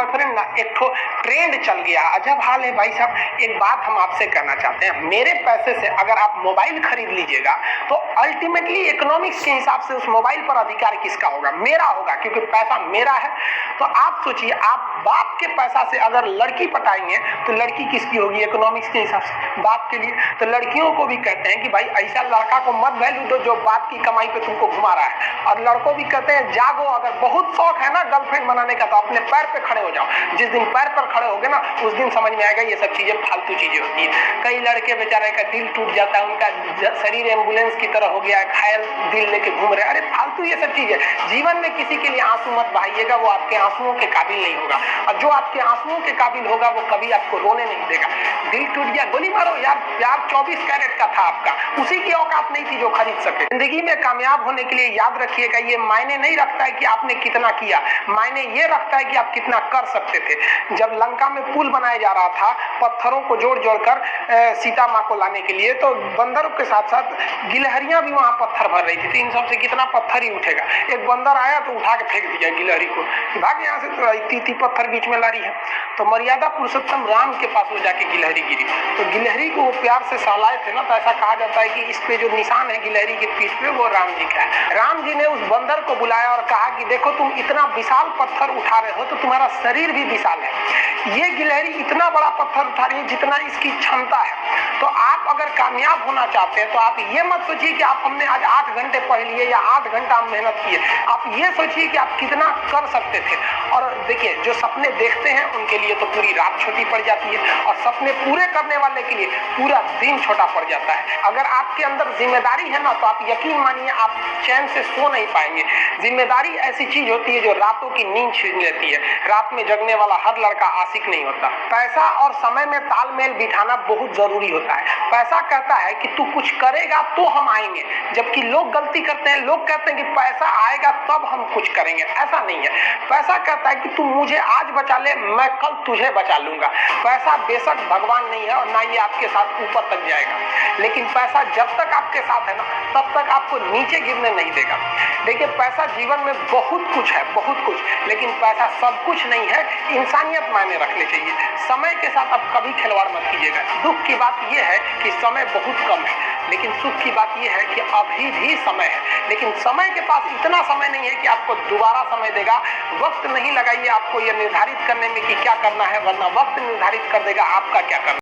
Boyfriend ना एक ठो ट्रेंड चल गया, अजब हाल है भाई साहब। एक बात हम आपसे कहना चाहते हैं, मेरे पैसे से अगर आप मोबाइल खरीद लीजिएगा तो अल्टीमेटली इकोनॉमिक्स के हिसाब से उस मोबाइल पर अधिकार किसका होगा? मेरा होगा, क्योंकि पैसा मेरा है। तो आप सोचिए, आप बाप के पैसा से अगर लड़की पटाएंगे तो लड़की किसकी होगी इकोनॉमिक्स के हिसाब से? बाप के लिए। तो लड़कियों को भी कहते हैं कि भाई ऐसा लड़का को मत वैल्यू दो जो बाप की कमाई पे तुमको घुमा रहा है, और लड़कों भी कहते हैं जागो, अगर बहुत शौक है ना गर्लफ्रेंड बनाने का तो अपने पैर पे खड़े हो जाओ। जिस दिन पैर पर खड़े होगे ना उस दिन समझ में आएगा ये सब चीजें फालतू चीजें होती है। कई लड़के बेचारे का दिल टूट जाता है, उनका शरीर एम्बुलेंस की तरह हो गया है, घायल दिल लेके घूम रहे। अरे फालतू ये सब चीज है। जीवन में किसी के लिए आंसू मत बहाइएगा, वो आपके आंसुओं के काबिल नहीं होगा, और जो आपके आंसुओं के काबिल होगा वो कभी आपको रोने नहीं देगा। दिल टूट गया, गोली मारो यार, प्यार 24 कैरेट का था आपका, उसी की औकात नहीं थी जो खरीद सके। जिंदगी में कामयाब होने के लिए याद रखिएगा, ये मायने नहीं रखता है कि आपने कितना किया, मायने ये रखता है कि आप कितना कर सकते थे। जब लंका में पुल बनाया जा रहा था पत्थरों को जोड़ जोड़ कर सीता माँ को लाने के लिए, तो बंदरों के साथ साथ गिलहरियां भी वहां पत्थर भर रही थी। इन सबसे कितना पत्थर ही उठेगा। एक बंदर आया तो उठा के फेंक दिया गिलहरी को, भाग यहाँ से, तो इतनी पत्थर बीच में ला रही है। तो मर्यादा पुरुषोत्तम राम के पास वो जाके गिलहरी गिरी, तो गिलहरी को वो प्यार से सहलाए थे ना, तो ऐसा कहा जाता है कि इस पे जो निशान है गिलहरी के पीठ पे वो राम जी का है। राम जी ने उस बंदर को बुलाया और कहा कि देखो तुम इतना विशाल पत्थर उठा रहे हो तो तुम्हारा शरीर भी विशाल है, ये गिलहरी इतना बड़ा पत्थर उठा रही है जितना इसकी क्षमता है। तो आप अगर कामयाब होना चाहते हैं तो आप ये मत सोचिए कि आप हमने आज 8 घंटे पढ़ लिए या 8 घंटा हम मेहनत किए, आप ये सोचिए कि आप कितना कर सकते थे। और देखिए, जो सपने देखते हैं उनके लिए तो पूरी रात छोटी पड़ जाती है, और सपने पूरे करने वाले के लिए पूरा दिन छोटा पड़ जाता है। अगर आपके अंदर जिम्मेदारी है ना तो आप यकीन मानिए आप चैन से सो नहीं पाएंगे। जिम्मेदारी ऐसी चीज होती है जो रातों की नींद छीन लेती है। रात में जगने वाला हर लड़का आशिक नहीं होता। पैसा और समय में तालमेल बिठाना बहुत जरूरी होता है। पैसा कहता है कि तू कुछ करेगा तो हम आएंगे, जबकि लोग गलती करते हैं, लोग कहते हैं कि पैसा आएगा तब हम कुछ करेंगे। ऐसा नहीं है। पैसा कहता है कि तू मुझे आज बचा ले, मैं कल तुझे बचा लूंगा। पैसा बेशक भगवान नहीं है और ना ये आपके साथ ऊपर तक जाएगा, लेकिन पैसा जब तक आपके साथ है ना तब तक आपको नीचे गिरने नहीं देगा। देखिए, पैसा जीवन में बहुत कुछ है, बहुत कुछ, लेकिन पैसा सब कुछ नहीं है। इंसानियत मायने रखनी चाहिए। समय के साथ आप कभी खिलवाड़ मत कीजिएगा। दुख की बात यह है कि समय बहुत कम है, लेकिन सुख की बात यह है कि अभी भी समय है, लेकिन समय के पास इतना समय नहीं है कि आपको दोबारा समय देगा। वक्त नहीं लगाइए आपको यह निर्धारित करने में कि क्या करना है, वरना वक्त निर्धारित कर देगा आपका क्या करना है।